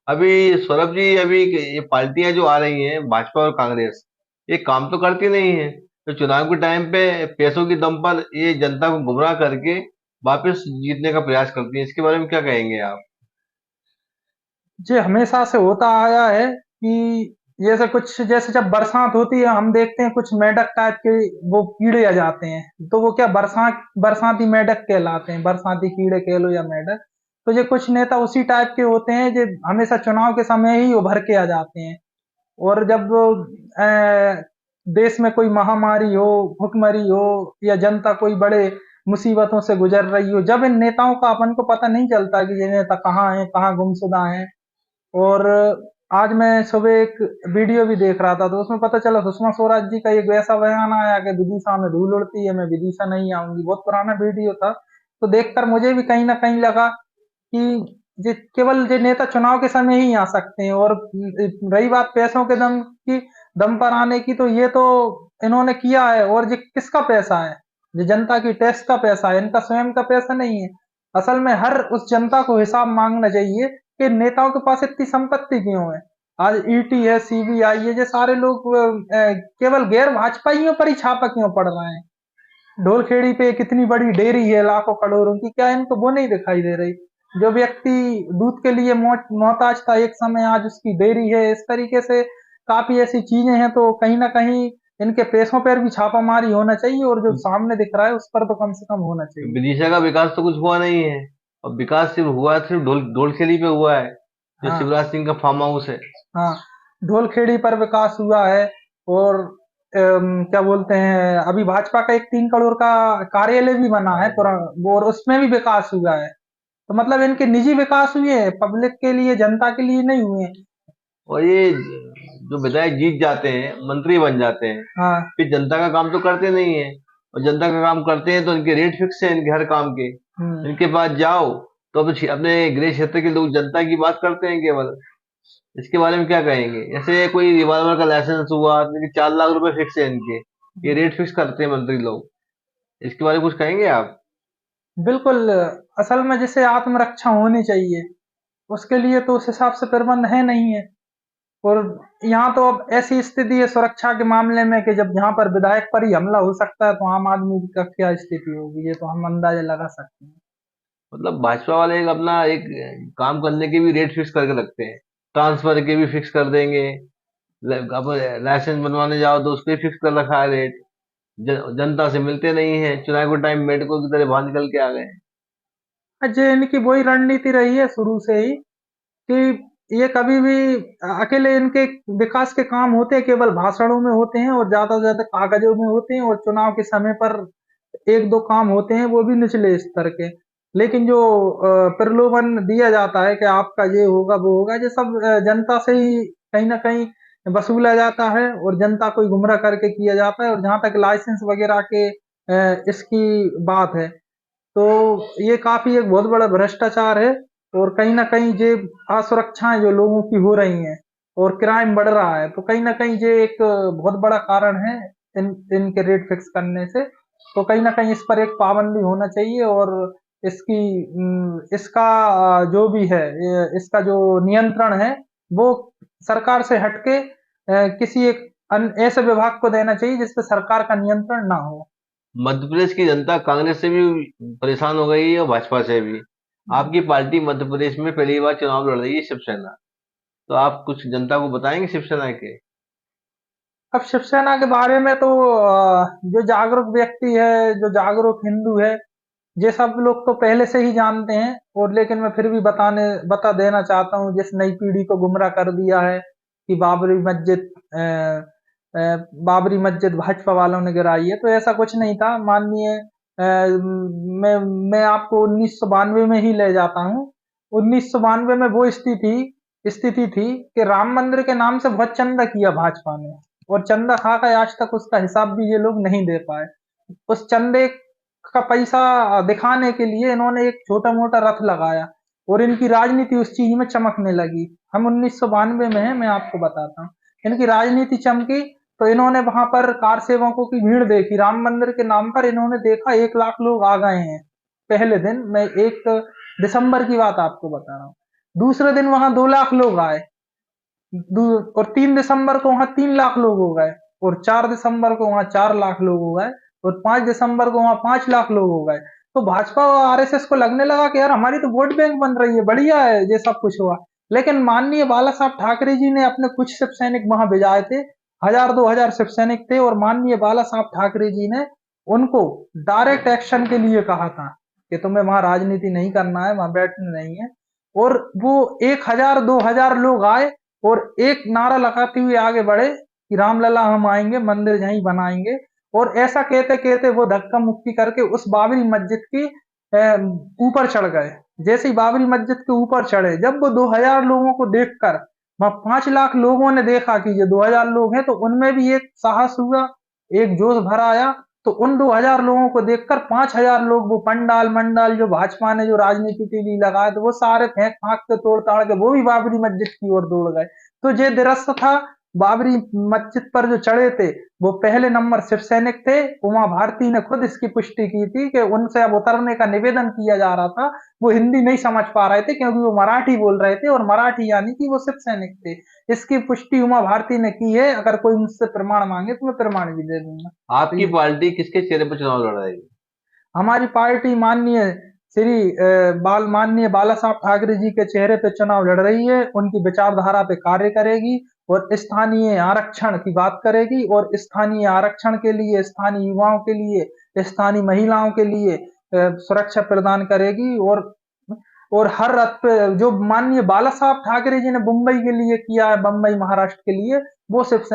अभी सौरभ जी, अभी ये पार्टियां जो आ रही हैं, भाजपा और कांग्रेस, ये काम तो करती नहीं है। तो चुनाव के टाइम पे पैसों की दम पर ये जनता को गुमराह करके वापस जीतने का प्रयास करती है। इसके बारे में क्या कहेंगे आप? ये हमेशा से होता आया है कि जैसे कुछ जैसे जब बरसात होती है हम देखते हैं कुछ मेंढक टाइप के वो कीड़े आ जाते हैं, तो वो क्या बरसाती मेंढक कहलाते हैं, बरसाती कीड़े कह लो या मेंढक। तो ये कुछ नेता उसी टाइप के होते हैं जो हमेशा चुनाव के समय ही उभर के आ जाते हैं। और जब देश में कोई महामारी हो, भुखमरी हो या जनता कोई बड़े मुसीबतों से गुजर रही हो, जब इन नेताओं का अपन को पता नहीं चलता कि ये नेता कहाँ है, कहाँ गुमशुदा है। और आज मैं सुबह एक वीडियो भी देख रहा था, तो उसमें पता चला सुषमा स्वराज जी का एक वैसा बयान आया कि विदिशा में धूल उड़ती है, मैं विदिशा नहीं आऊंगी। बहुत पुराना वीडियो था। तो देखकर मुझे भी कहीं ना कहीं लगा कि ये केवल ये नेता चुनाव के समय ही आ सकते हैं। और रही बात पैसों के दम पर आने की, तो ये तो इन्होंने किया है। और ये किसका पैसा है? ये जनता की टैक्स का पैसा है, इनका स्वयं का पैसा नहीं है। असल में हर उस जनता को हिसाब मांगना चाहिए कि नेताओं के पास इतनी संपत्ति क्यों है। आज ईटी है, सीबीआई है, ये सारे लोग केवल गैर भाजपाइयों पर ही छापा क्यों पड़ रहा है? ढोलखेड़ी पे कितनी बड़ी डेयरी है लाखों करोड़ों की, क्या इनको वो नहीं दिखाई दे रही? जो व्यक्ति दूध के लिए मोहताज था एक समय, आज उसकी डेयरी है। इस तरीके से काफी ऐसी चीजें हैं, तो कहीं ना कहीं इनके पैसों पर भी छापामारी होना चाहिए, और जो सामने दिख रहा है उस पर तो कम से कम होना चाहिए। विदिशा का विकास तो कुछ हुआ नहीं है। और विकास सिर्फ हुआ है, सिर्फ ढोलखेली पे हुआ है, जो हाँ, शिवराज सिंह का फार्म हाउस है। हाँ, ढोलखेड़ी पर विकास हुआ है। और क्या बोलते हैं, अभी भाजपा का एक 3 करोड़ का कार्यालय भी बना है वो, और उसमें भी विकास हुआ है। तो मतलब इनके निजी विकास हुए हैं, पब्लिक के लिए, जनता के लिए नहीं हुए। और ये जो विधायक जीत जाते हैं, मंत्री बन जाते हैं, हाँ। फिर जनता का काम तो करते नहीं है। और जनता का काम करते हैं तो इनके रेट फिक्स है, इनके हर काम के। हम्म। इनके पास जाओ तो अपने गृह क्षेत्र के लोग जनता की बात करते हैं केवल। इसके बारे में क्या कहेंगे? जैसे कोई रिवॉल्वर का लाइसेंस हुआ, इनके 4 लाख रुपए फिक्स है इनके। ये रेट फिक्स करते हैं मंत्री लोग। इसके बारे में कुछ कहेंगे आप? बिल्कुल। असल में जैसे आत्मरक्षा होनी चाहिए, उसके लिए तो उस हिसाब से प्रबंध है नहीं है। और यहाँ तो अब ऐसी स्थिति है सुरक्षा के मामले में कि जब यहाँ पर विधायक पर ही हमला हो सकता है, तो आम आदमी का क्या स्थिति होगी, ये तो हम अंदाजा लगा सकते हैं। मतलब भाजपा वाले एक काम करने के भी रेट फिक्स करके रखते हैं। ट्रांसफर के भी फिक्स कर देंगे। अब लाइसेंस बनवाने जाओ तो उसके फिक्स कर रखा है रेट। जनता से मिलते नहीं है, चुनाव के टाइम मेढकों की तरह बाहर निकल के आ गए। ये इनकी वही रणनीति रही है शुरू से ही कि ये कभी भी अकेले इनके विकास के काम होते हैं केवल भाषणों में होते हैं, और ज्यादा से ज्यादा कागजों में होते हैं, और चुनाव के समय पर एक दो काम होते हैं, वो भी निचले स्तर के। लेकिन जो प्रलोभन दिया जाता है कि आपका ये होगा वो होगा, ये सब जनता से ही कहीं ना कहीं वसूला जाता है, और जनता को ही गुमराह करके किया जाता है। और जहां तक लाइसेंस वगैरह के इसकी बात है, तो ये काफी एक बहुत बड़ा भ्रष्टाचार है। और कहीं ना कहीं ये असुरक्षाएं जो लोगों की हो रही हैं, और क्राइम बढ़ रहा है, तो कहीं ना कहीं ये एक बहुत बड़ा कारण है इनके रेट फिक्स करने से। तो कहीं ना कहीं इस पर एक पाबंदी होना चाहिए। और इसका जो भी है, इसका जो नियंत्रण है, वो सरकार से हटके किसी एक ऐसे विभाग को देना चाहिए जिसपे सरकार का नियंत्रण ना हो। मध्य प्रदेश की जनता कांग्रेस से भी परेशान हो गई है और भाजपा से भी। आपकी पार्टी मध्य प्रदेश में पहली बार चुनाव लड़ रही है, शिवसेना। तो आप कुछ जनता को बताएंगे शिवसेना के? अब शिवसेना के बारे में तो जो जागरूक व्यक्ति है, जो जागरूक हिंदू है, ये सब लोग तो पहले से ही जानते हैं। और लेकिन मैं फिर भी बता देना चाहता हूँ, जिस नई पीढ़ी को गुमराह कर दिया है कि बाबरी मस्जिद भाजपा वालों ने गिराई है, तो ऐसा कुछ नहीं था। माननीय मैं आपको 1992 में ही ले जाता हूँ। 1992 में वो स्थिति थी कि राम मंदिर के नाम से बहुत चंदा किया भाजपा ने, और चंदा खा कर आज तक उसका हिसाब भी ये लोग नहीं दे पाए। उस चंदे का पैसा दिखाने के लिए इन्होंने एक छोटा मोटा रथ लगाया, और इनकी राजनीति उस चीज में चमकने लगी। हम 1992 में है, मैं आपको बताता हूँ। इनकी राजनीति चमकी, तो इन्होंने वहां पर कार सेवकों की भीड़ देखी, राम मंदिर के नाम पर इन्होंने देखा 1 लाख लोग आ गए हैं पहले दिन। मैं 1 दिसंबर की बात आपको बता रहा हूँ। दूसरे दिन वहां 2 लाख लोग आए, और 3 दिसंबर को वहां 3 लाख लोग हो गए, और 4 दिसंबर को वहां 4 लाख लोग हो गए, और 5 दिसंबर को वहां 5 लाख लोग हो गए। तो भाजपा और आरएसएस को लगने लगा कि यार हमारी तो वोट बैंक बन रही है, बढ़िया है, ये सब कुछ हुआ। लेकिन माननीय बाला साहब ठाकरे जी ने अपने कुछ शिव सैनिक वहां भिजाए थे, 1000-2000 शिव सैनिक थे, और माननीय बाला साहब ठाकरे जी ने उनको डायरेक्ट एक्शन के लिए कहा था कि तुम्हें वहां राजनीति नहीं करना है, वहां बैठना नहीं है। और वो 1000-2000 लोग आए और एक नारा लगाते हुए आगे बढ़े कि रामलला हम आएंगे, मंदिर यहीं बनाएंगे। और ऐसा कहते कहते वो धक्का मुक्की करके उस बाबरी मस्जिद की ऊपर चढ़ गए। जैसे ही बाबरी मस्जिद के ऊपर चढ़े, जब वो 2000 लोगों को देखकर वहां 5 लाख लोगों ने देखा कि ये 2000 लोग हैं, तो उनमें भी एक साहस हुआ, एक जोश भर आया। तो उन 2000 लोगों को देखकर 5000 लोग, वो पंडाल मंडाल जो भाजपा ने जो राजनीति के लिए लगाए थे, वो सारे फेंक फाक के तोड़ ताड़ के वो भी बाबरी मस्जिद की ओर दौड़ गए। तो ये दृश्य था। बाबरी मस्जिद पर जो चढ़े थे, वो पहले नंबर शिव सैनिक थे। उमा भारती ने खुद इसकी पुष्टि की थी कि उनसे अब उतरने का निवेदन किया जा रहा था। वो हिंदी नहीं समझ पा रहे थे क्योंकि वो मराठी बोल रहे थे, और मराठी यानी कि वो शिव सैनिक थे। इसकी पुष्टि उमा भारती ने की है। अगर कोई मुझसे प्रमाण मांगे तो मैं प्रमाण भी दे दूंगा। तो आपकी ये पार्टी किसके चेहरे पर चुनाव लड़ रही है? हमारी पार्टी माननीय श्री माननीय बाला साहब ठाकरे जी के चेहरे पे चुनाव लड़ रही है। उनकी विचारधारा पे कार्य करेगी, और स्थानीय आरक्षण की बात करेगी, और स्थानीय आरक्षण के लिए, स्थानीय युवाओं के लिए, स्थानीय महिलाओं के लिए सुरक्षा प्रदान करेगी। और हर रथ पे जो माननीय बाला साहब ठाकरे जी ने मुंबई के लिए किया है, मुंबई महाराष्ट्र के लिए, वो शिवसेना